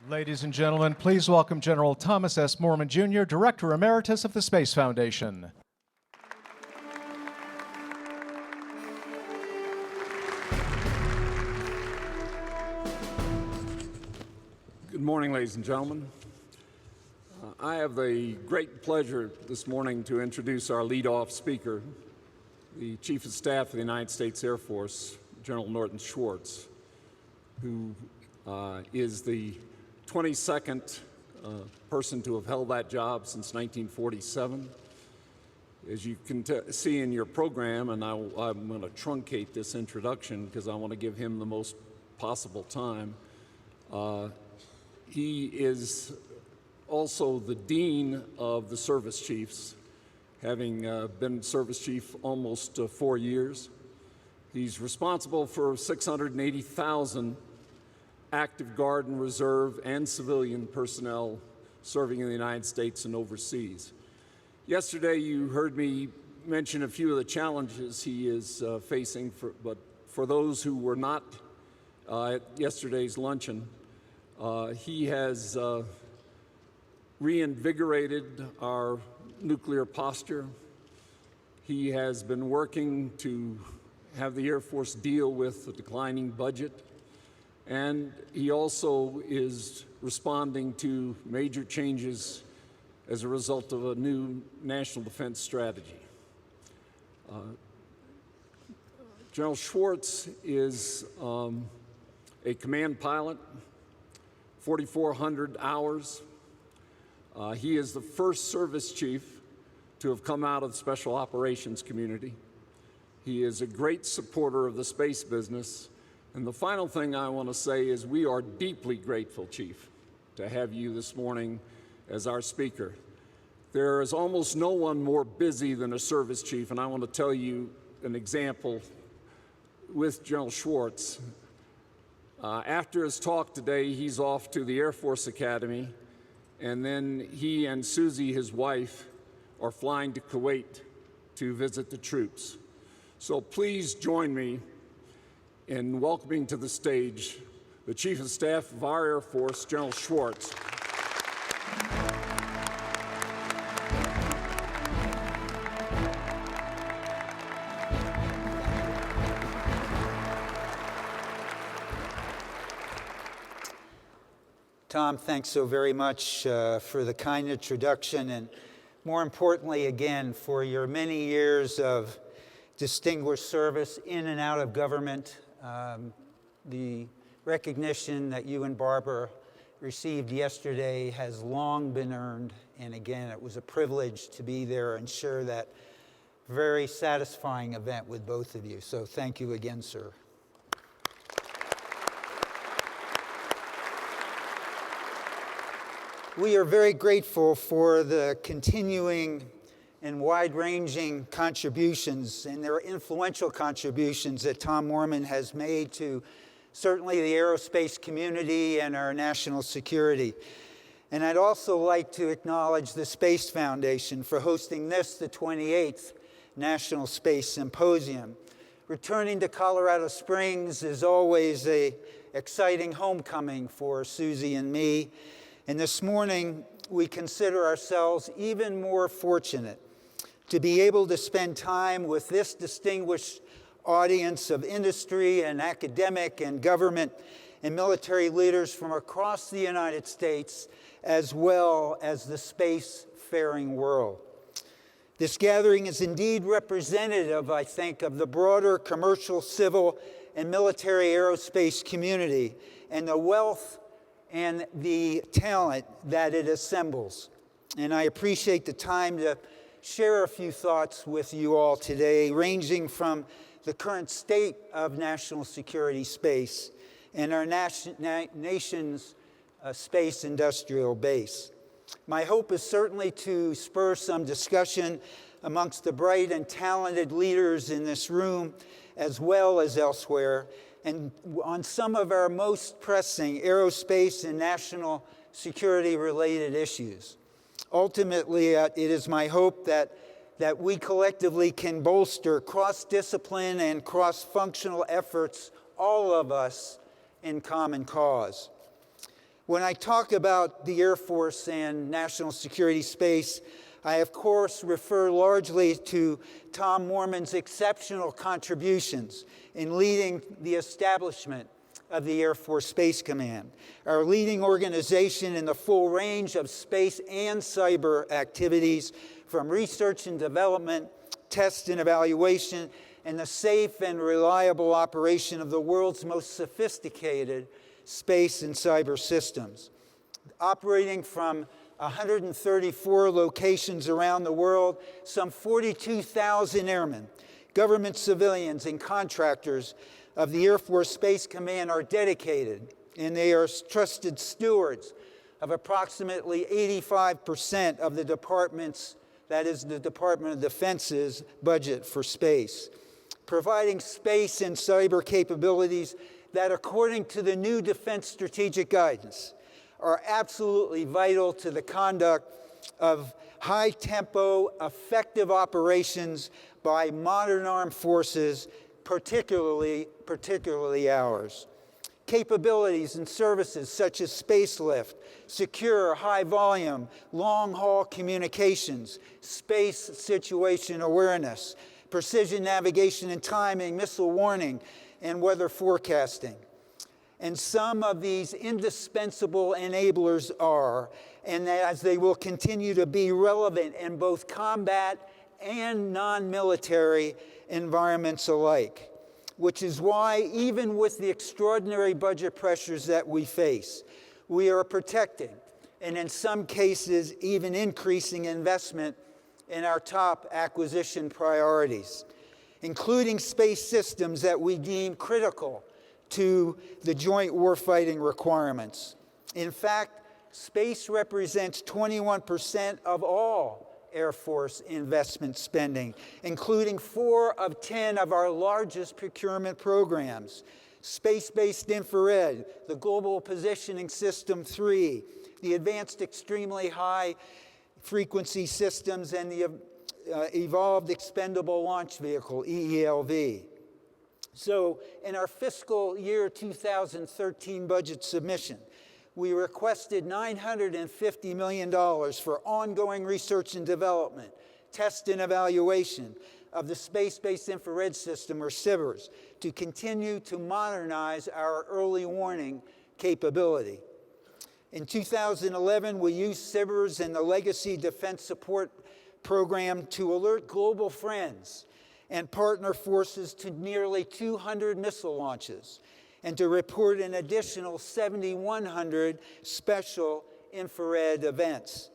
Ladies and gentlemen, please welcome General Thomas S. Mormon, Jr., Director Emeritus of the Space Foundation. Good morning, ladies and gentlemen. I have the great pleasure this morning to introduce our lead-off speaker, the Chief of Staff of the United States Air Force, General Norton Schwartz, who is the 22nd person to have held that job since 1947. As you can see in your program, and I'm going to truncate this introduction because I want to give him the most possible time, he is also the Dean of the Service Chiefs, having been Service Chief almost 4 years. He's responsible for 680,000 active Guard and Reserve and civilian personnel serving in the United States and overseas. Yesterday, you heard me mention a few of the challenges he is facing, but for those who were not at yesterday's luncheon, he has reinvigorated our nuclear posture. He has been working to have the Air Force deal with the declining budget, and he also is responding to major changes as a result of a new national defense strategy. General Schwartz is a command pilot, 4,400 hours. He is the first service chief to have come out of the special operations community. He is a great supporter of the space business. And the final thing I want to say is we are deeply grateful, Chief, to have you this morning as our speaker. There is almost no one more busy than a service chief, and I want to tell you an example with General Schwartz. After his talk today, he's off to the Air Force Academy, and then he and Susie, his wife, are flying to Kuwait to visit the troops. So please join me in welcoming to the stage the Chief of Staff of our Air Force, General Schwartz. Tom, thanks so very much for the kind introduction, and more importantly, again, for your many years of distinguished service in and out of government. The recognition that you and Barbara received yesterday has long been earned, and again, it was a privilege to be there and share that very satisfying event with both of you. So thank you again, sir. We are very grateful for the continuing and wide-ranging contributions, and their influential contributions that Tom Mormon has made to certainly the aerospace community and our national security. And I'd also like to acknowledge the Space Foundation for hosting this, the 28th National Space Symposium. Returning to Colorado Springs is always an exciting homecoming for Susie and me. And this morning, we consider ourselves even more fortunate to be able to spend time with this distinguished audience of industry and academic and government and military leaders from across the United States, as well as the spacefaring world. This gathering is indeed representative, I think, of the broader commercial, civil, and military aerospace community and the wealth and the talent that it assembles. And I appreciate the time to share a few thoughts with you all today, ranging from the current state of national security space and our nation's space industrial base. My hope is certainly to spur some discussion amongst the bright and talented leaders in this room, as well as elsewhere, and on some of our most pressing aerospace and national security-related issues. Ultimately, it is my hope that we collectively can bolster cross-discipline and cross-functional efforts, all of us in common cause. When I talk about the Air Force and national security space, I of course refer largely to Tom Moorman's exceptional contributions in leading the establishment of the Air Force Space Command, our leading organization in the full range of space and cyber activities, from research and development, test and evaluation, and the safe and reliable operation of the world's most sophisticated space and cyber systems. Operating from 134 locations around the world, some 42,000 airmen, government civilians, and contractors of the Air Force Space Command are dedicated, and they are trusted stewards of approximately 85% of the department's, that is the Department of Defense's, budget for space, providing space and cyber capabilities that, according to the new Defense Strategic Guidance, are absolutely vital to the conduct of high-tempo, effective operations by modern armed forces, particularly ours. Capabilities and services such as spacelift, secure, high-volume, long-haul communications, space situation awareness, precision navigation and timing, missile warning, and weather forecasting. And some of these indispensable enablers are, and as they will continue to be, relevant in both combat and non-military environments alike, which is why, even with the extraordinary budget pressures that we face, we are protecting, and in some cases, even increasing investment in our top acquisition priorities, including space systems that we deem critical to the joint warfighting requirements. In fact, space represents 21% of all Air Force investment spending, including 4 of 10 of our largest procurement programs: space-based infrared, the Global Positioning System 3, the Advanced Extremely High Frequency Systems, and the Evolved Expendable Launch Vehicle, EELV. So in our fiscal year 2013 budget submission, we requested $950 million for ongoing research and development, test and evaluation of the Space-Based Infrared System, or SBIRS, to continue to modernize our early warning capability. In 2011, we used SBIRS and the Legacy Defense Support Program to alert global friends and partner forces to nearly 200 missile launches, and to report an additional 7,100 special infrared events.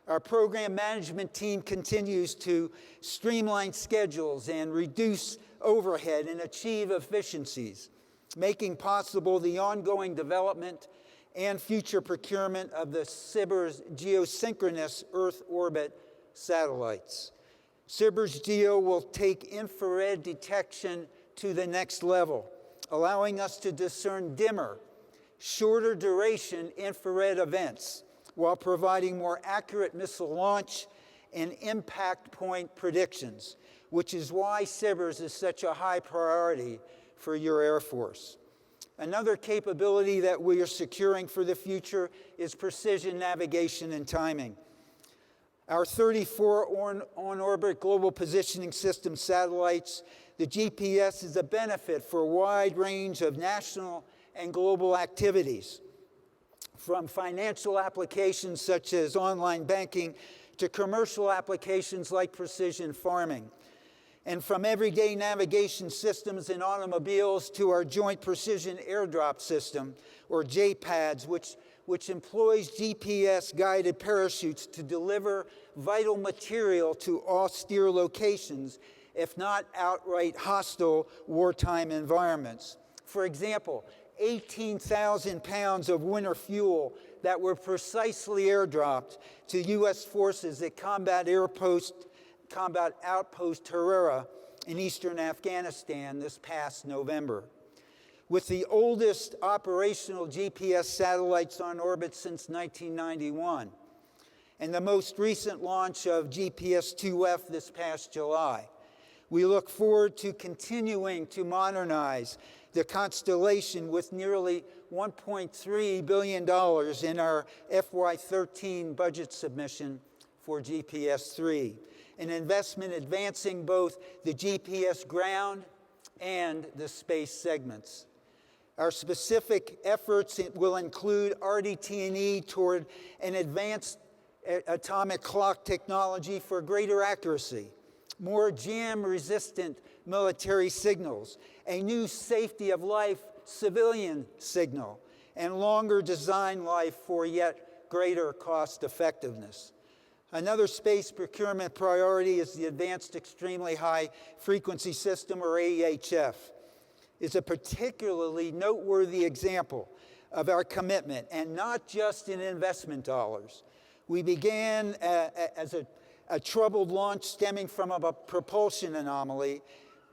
Our program management team continues to streamline schedules and reduce overhead and achieve efficiencies, making possible the ongoing development and future procurement of the SBIRS geosynchronous Earth orbit satellites. SBIRS GEO will take infrared detection to the next level, allowing us to discern dimmer, shorter duration infrared events while providing more accurate missile launch and impact point predictions, which is why SBIRS is such a high priority for your Air Force. Another capability that we are securing for the future is precision navigation and timing. Our 34 on-orbit Global Positioning System satellites, the GPS is a benefit for a wide range of national and global activities, from financial applications such as online banking to commercial applications like precision farming, and from everyday navigation systems in automobiles to our Joint Precision Airdrop System, or JPADS, which employs GPS-guided parachutes to deliver vital material to austere locations, if not outright hostile wartime environments. For example, 18,000 pounds of winter fuel that were precisely airdropped to U.S. forces at Combat Outpost Herrera in eastern Afghanistan this past November. With the oldest operational GPS satellites on orbit since 1991, and the most recent launch of GPS-2F this past July, we look forward to continuing to modernize the constellation with nearly $1.3 billion in our FY13 budget submission for GPS-3, an investment advancing both the GPS ground and the space segments. Our specific efforts will include RDT&E toward an advanced atomic clock technology for greater accuracy, more jam-resistant military signals, a new safety of life civilian signal, and longer design life for yet greater cost effectiveness. Another space procurement priority is the Advanced Extremely High Frequency System, or AEHF. It's a particularly noteworthy example of our commitment, and not just in investment dollars. We began as a troubled launch stemming from a propulsion anomaly,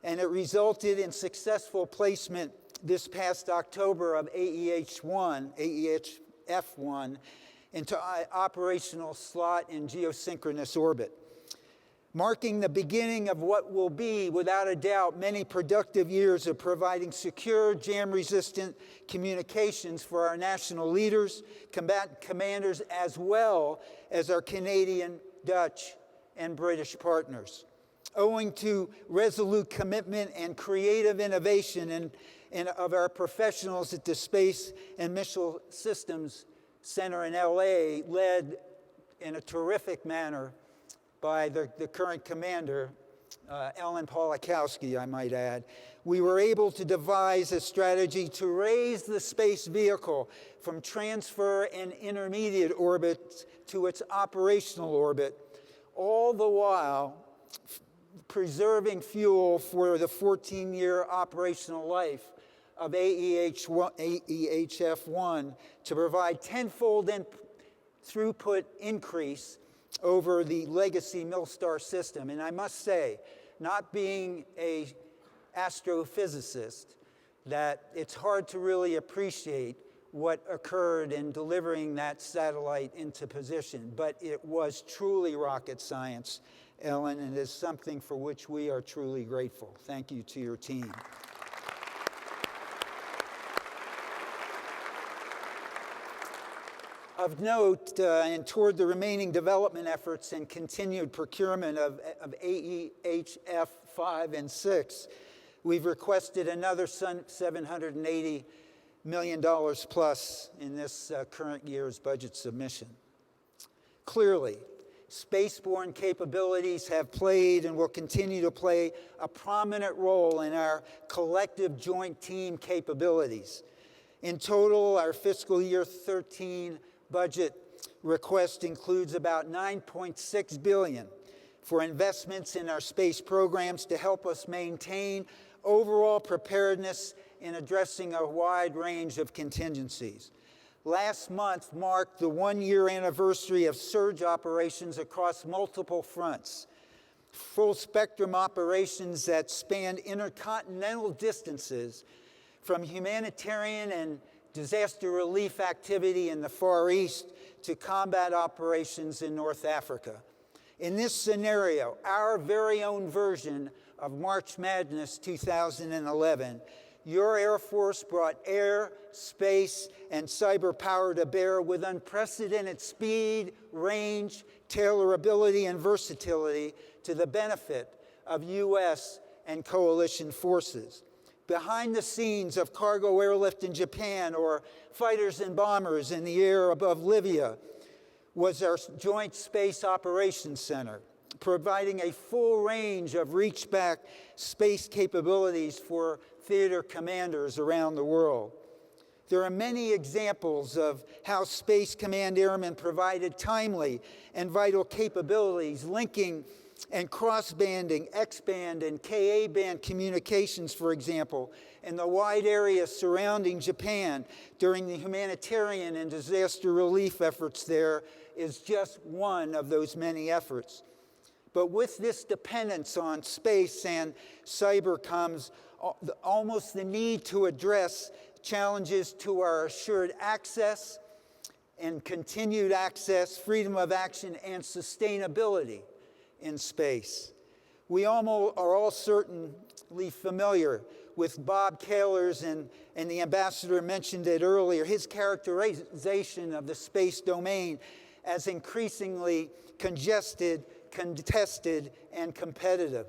and it resulted in successful placement this past October of AEHF-1 into operational slot in geosynchronous orbit, marking the beginning of what will be, without a doubt, many productive years of providing secure, jam-resistant communications for our national leaders, combatant commanders, as well as our Canadian, Dutch, and British partners. Owing to resolute commitment and creative innovation of our professionals at the Space and Missile Systems Center in LA, led in a terrific manner by the current commander, Ellen Polakowski, I might add, we were able to devise a strategy to raise the space vehicle from transfer and intermediate orbit to its operational orbit, all the while preserving fuel for the 14-year operational life of AEHF-1 to provide tenfold throughput increase over the legacy Milstar system. And I must say, not being an astrophysicist, that it's hard to really appreciate what occurred in delivering that satellite into position. But it was truly rocket science, Ellen, and it is something for which we are truly grateful. Thank you to your team. Of note, and toward the remaining development efforts and continued procurement of AEHF 5 and 6, we've requested another $780 million plus in this current year's budget submission. Clearly, spaceborne capabilities have played and will continue to play a prominent role in our collective joint team capabilities. In total, our fiscal year 13 budget request includes about $9.6 billion for investments in our space programs to help us maintain overall preparedness in addressing a wide range of contingencies. Last month marked the one-year anniversary of surge operations across multiple fronts. Full-spectrum operations that spanned intercontinental distances, from humanitarian and disaster relief activity in the Far East to combat operations in North Africa. In this scenario, our very own version of March Madness 2011, your Air Force brought air, space, and cyber power to bear with unprecedented speed, range, tailorability, and versatility to the benefit of U.S. and coalition forces. Behind the scenes of cargo airlift in Japan or fighters and bombers in the air above Libya was our Joint Space Operations Center, providing a full range of reach-back space capabilities for theater commanders around the world. There are many examples of how Space Command Airmen provided timely and vital capabilities, linking and cross-banding X-band and Ka-band communications, for example, in the wide area surrounding Japan during the humanitarian and disaster relief efforts there is just one of those many efforts. But with this dependence on space and cyber comes almost the need to address challenges to our assured access and continued access, freedom of action, and sustainability in space. We are all certainly familiar with Bob Kaler's, and the ambassador mentioned it earlier, his characterization of the space domain as increasingly congested, contested, and competitive.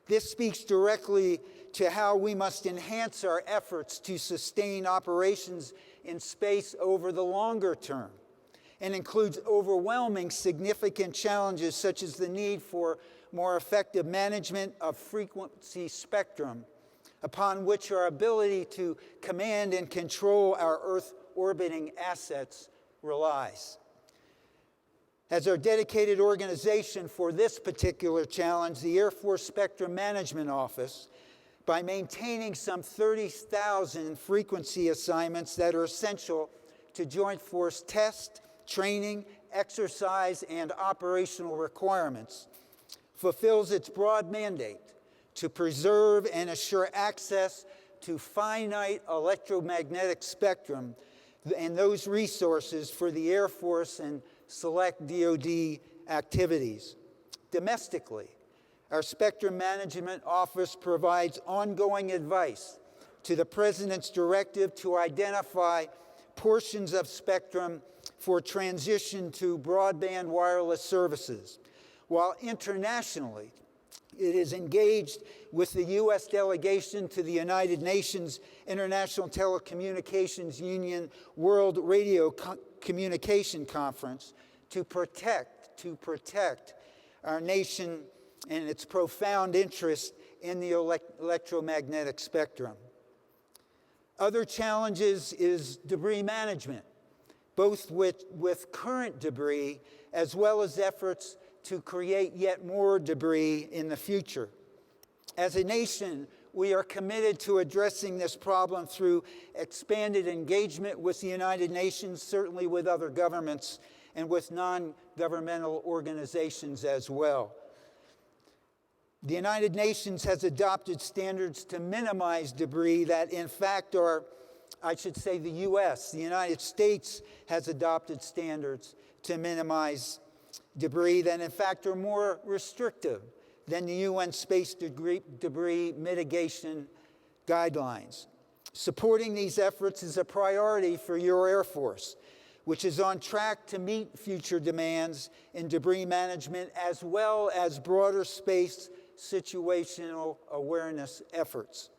This speaks directly to how we must enhance our efforts to sustain operations in space over the longer term, and includes overwhelming significant challenges such as the need for more effective management of frequency spectrum, upon which our ability to command and control our Earth orbiting assets relies. As our dedicated organization for this particular challenge, the Air Force Spectrum Management Office, by maintaining some 30,000 frequency assignments that are essential to Joint Force test, training, exercise, and operational requirements, fulfills its broad mandate to preserve and assure access to finite electromagnetic spectrum and those resources for the Air Force and select DoD activities. Domestically, our Spectrum Management Office provides ongoing advice to the President's directive to identify portions of spectrum for transition to broadband wireless services, while internationally, it is engaged with the U.S. delegation to the United Nations International Telecommunications Union World Radio Communication Conference to protect our nation and its profound interest in the electromagnetic spectrum. Other challenges is debris management, both with current debris as well as efforts to create yet more debris in the future. As a nation, we are committed to addressing this problem through expanded engagement with the United Nations, certainly with other governments, and with non-governmental organizations as well. The United Nations has adopted standards to minimize debris that, in fact, are, I should say, the United States has adopted standards to minimize debris that, in fact, are more restrictive than the UN Space Debris Mitigation Guidelines. Supporting these efforts is a priority for your Air Force, which is on track to meet future demands in debris management as well as broader space situational awareness efforts.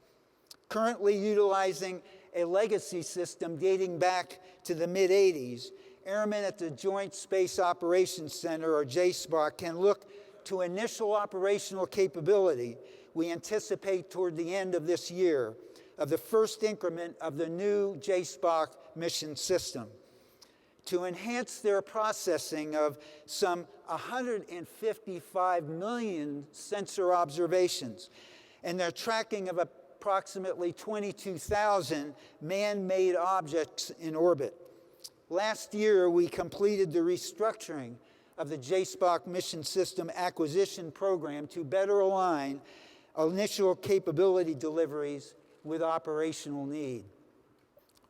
Currently utilizing a legacy system dating back to the mid-'80s, airmen at the Joint Space Operations Center, or JSPOC, can look to initial operational capability we anticipate toward the end of this year of the first increment of the new JSPOC mission system to enhance their processing of some 155 million sensor observations and their tracking of approximately 22,000 man-made objects in orbit. Last year, we completed the restructuring of the JSPOC mission system acquisition program to better align initial capability deliveries with operational need.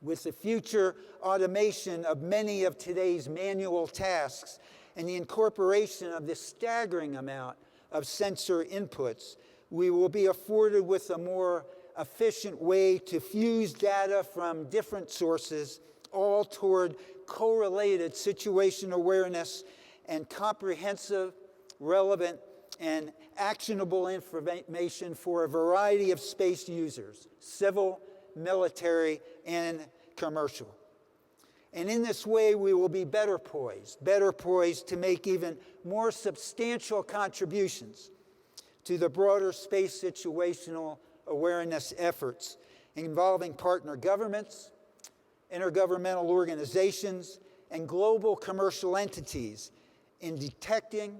With the future automation of many of today's manual tasks and the incorporation of this staggering amount of sensor inputs, we will be afforded with a more efficient way to fuse data from different sources, all toward correlated situation awareness and comprehensive, relevant, and actionable information for a variety of space users, civil, military, and commercial. And in this way, we will be better poised to make even more substantial contributions to the broader space situational awareness efforts involving partner governments, intergovernmental organizations, and global commercial entities in detecting,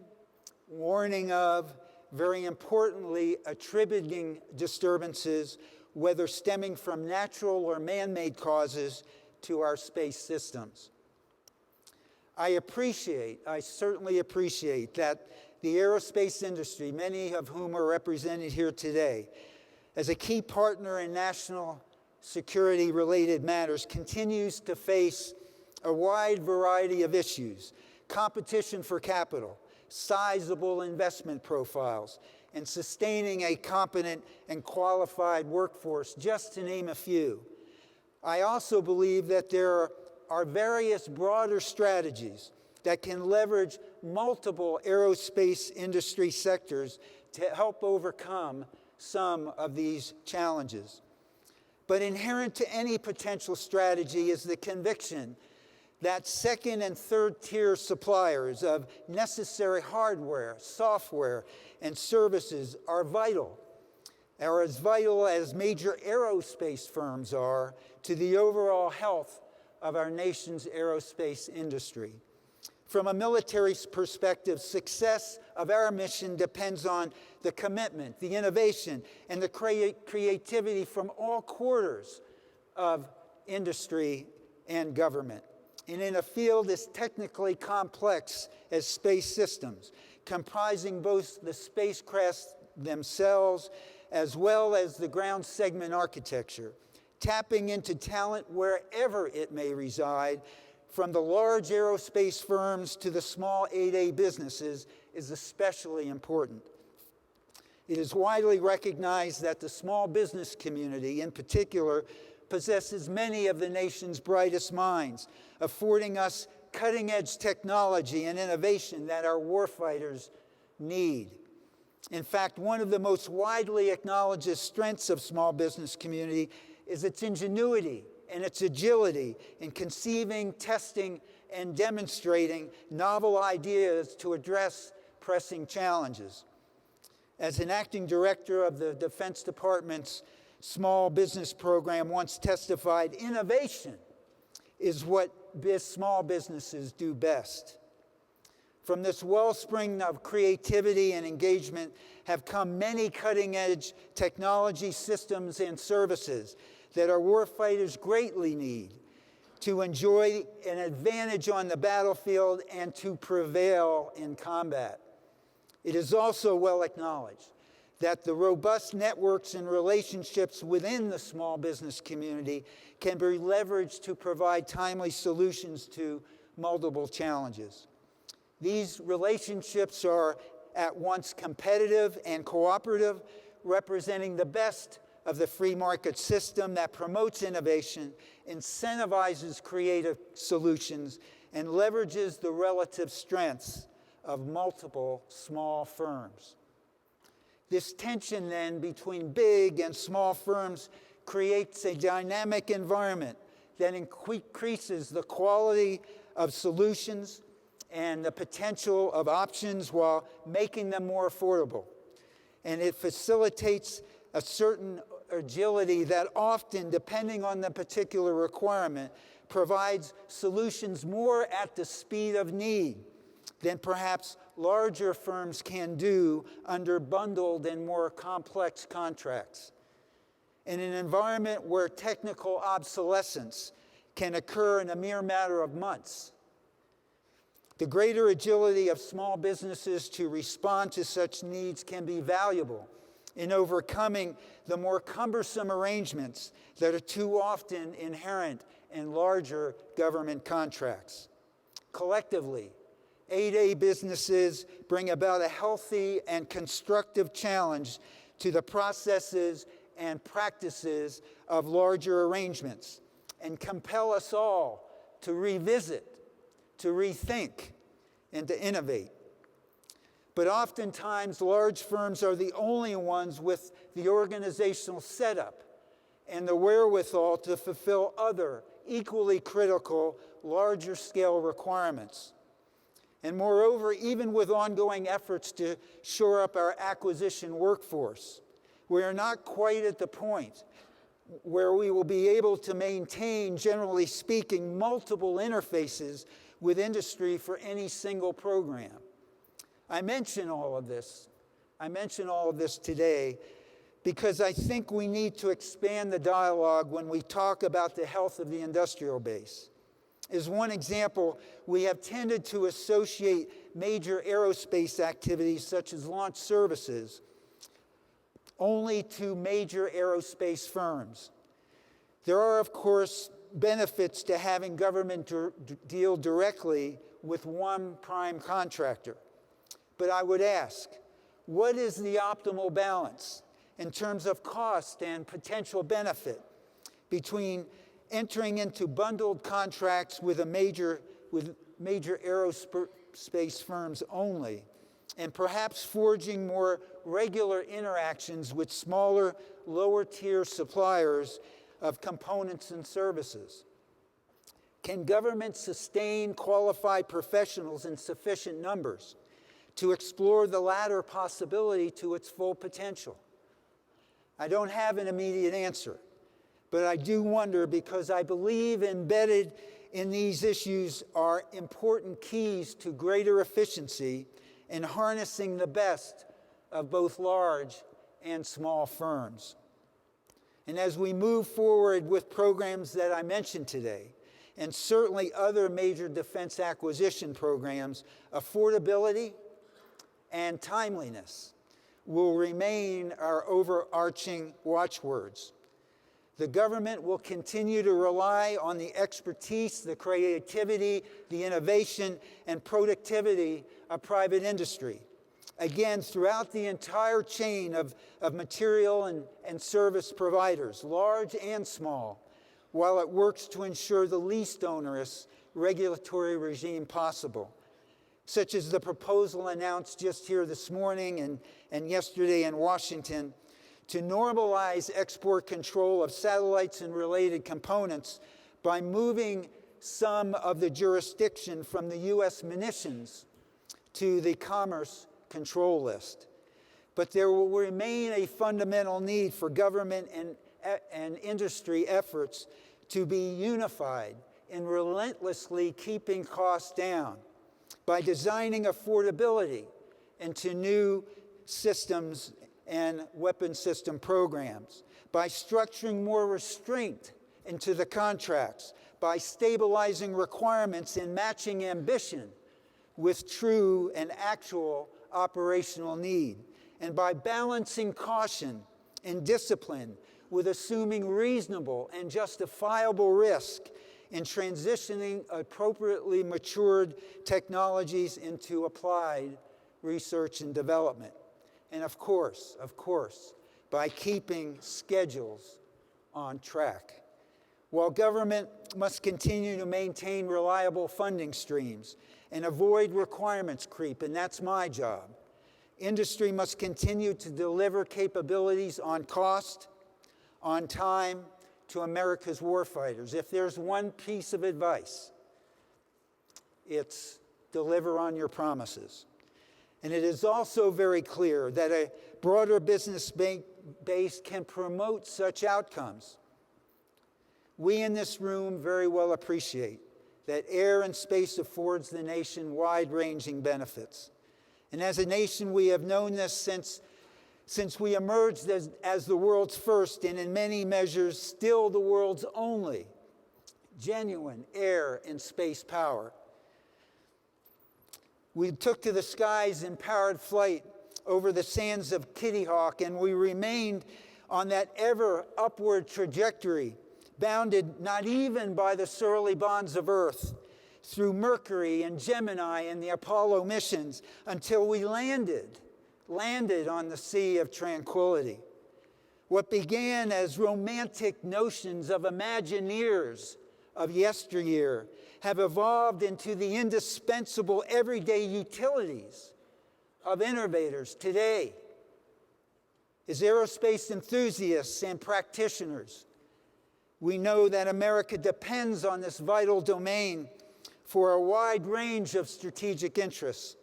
warning of, very importantly, attributing disturbances, whether stemming from natural or man-made causes, to our space systems. I certainly appreciate that the aerospace industry, many of whom are represented here today, as a key partner in national security-related matters, continues to face a wide variety of issues: competition for capital, sizable investment profiles, and sustaining a competent and qualified workforce, just to name a few. I also believe that there are various broader strategies that can leverage multiple aerospace industry sectors to help overcome some of these challenges. But inherent to any potential strategy is the conviction that second and third tier suppliers of necessary hardware, software, and services are as vital as major aerospace firms are to the overall health of our nation's aerospace industry. From a military perspective, success of our mission depends on the commitment, the innovation, and the creativity from all quarters of industry and government. And in a field as technically complex as space systems, comprising both the spacecraft themselves as well as the ground segment architecture, tapping into talent wherever it may reside, from the large aerospace firms to the small 8A businesses, is especially important. It is widely recognized that the small business community, in particular, possesses many of the nation's brightest minds, affording us cutting-edge technology and innovation that our warfighters need. In fact, one of the most widely acknowledged strengths of small business community is its ingenuity and its agility in conceiving, testing, and demonstrating novel ideas to address pressing challenges. As an acting director of the Defense Department's small business program once testified, innovation is what small businesses do best. From this wellspring of creativity and engagement have come many cutting-edge technology systems and services that our warfighters greatly need to enjoy an advantage on the battlefield and to prevail in combat. It is also well acknowledged that the robust networks and relationships within the small business community can be leveraged to provide timely solutions to multiple challenges. These relationships are at once competitive and cooperative, representing the best of the free market system that promotes innovation, incentivizes creative solutions, and leverages the relative strengths of multiple small firms. This tension then between big and small firms creates a dynamic environment that increases the quality of solutions and the potential of options while making them more affordable. And it facilitates a certain agility that often, depending on the particular requirement, provides solutions more at the speed of need than perhaps larger firms can do under bundled and more complex contracts. In an environment where technical obsolescence can occur in a mere matter of months, the greater agility of small businesses to respond to such needs can be valuable in overcoming the more cumbersome arrangements that are too often inherent in larger government contracts. Collectively, 8A businesses bring about a healthy and constructive challenge to the processes and practices of larger arrangements and compel us all to revisit, to rethink, and to innovate. But oftentimes, large firms are the only ones with the organizational setup and the wherewithal to fulfill other equally critical, larger scale requirements. And moreover, even with ongoing efforts to shore up our acquisition workforce, we are not quite at the point where we will be able to maintain, generally speaking, multiple interfaces with industry for any single program. I mention all of this today because I think we need to expand the dialogue when we talk about the health of the industrial base. As one example, we have tended to associate major aerospace activities such as launch services only to major aerospace firms. There are, of course, benefits to having government deal directly with one prime contractor. But I would ask, What is the optimal balance in terms of cost and potential benefit between entering into bundled contracts with major aerospace firms only, and perhaps forging more regular interactions with smaller, lower-tier suppliers of components and services? Can government sustain qualified professionals in sufficient numbers to explore the latter possibility to its full potential? I don't have an immediate answer, but I do wonder, because I believe embedded in these issues are important keys to greater efficiency in harnessing the best of both large and small firms. And as we move forward with programs that I mentioned today, and certainly other major defense acquisition programs, affordability and timeliness will remain our overarching watchwords. The government will continue to rely on the expertise, the creativity, the innovation, and productivity of private industry. Again, throughout the entire chain of material and service providers, large and small, while it works to ensure the least onerous regulatory regime possible, such as the proposal announced just here this morning and yesterday in Washington to normalize export control of satellites and related components by moving some of the jurisdiction from the U.S. munitions to the Commerce Control List. But there will remain a fundamental need for government and industry efforts to be unified in relentlessly keeping costs down by designing affordability into new systems and weapon system programs, by structuring more restraint into the contracts, by stabilizing requirements and matching ambition with true and actual operational need, and by balancing caution and discipline with assuming reasonable and justifiable risk in transitioning appropriately matured technologies into applied research and development. And of course, by keeping schedules on track. While government must continue to maintain reliable funding streams and avoid requirements creep, and that's my job, industry must continue to deliver capabilities on cost, on time, to America's warfighters. If there's one piece of advice, it's deliver on your promises. And it is also very clear that a broader business base can promote such outcomes. We in this room very well appreciate that air and space affords the nation wide-ranging benefits. And as a nation, we have known this since we emerged as the world's first, and in many measures, still the world's only, genuine air and space power. We took to the skies in powered flight over the sands of Kitty Hawk, and we remained on that ever upward trajectory, bounded not even by the surly bonds of Earth, through Mercury and Gemini and the Apollo missions, until we landed on the Sea of Tranquility. What began as romantic notions of Imagineers of yesteryear have evolved into the indispensable everyday utilities of innovators today. As aerospace enthusiasts and practitioners, we know that America depends on this vital domain for a wide range of strategic interests.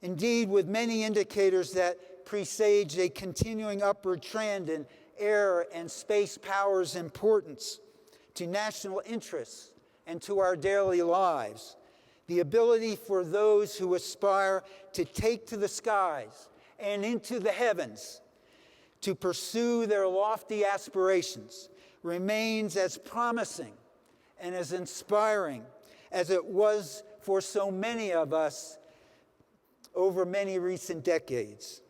Indeed, with many indicators that presage a continuing upward trend in air and space power's importance to national interests and to our daily lives, the ability for those who aspire to take to the skies and into the heavens to pursue their lofty aspirations remains as promising and as inspiring as it was for so many of us over many recent decades.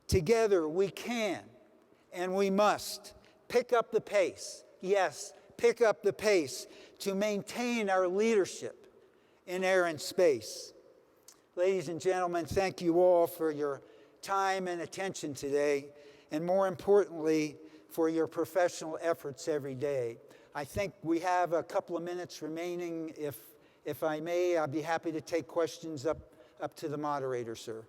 Together, we can and we must pick up the pace. Yes, pick up the pace to maintain our leadership in air and space. Ladies and gentlemen, thank you all for your time and attention today, and more importantly, for your professional efforts every day. I think we have a couple of minutes remaining. If I may, I'd be happy to take questions up to the moderator, sir.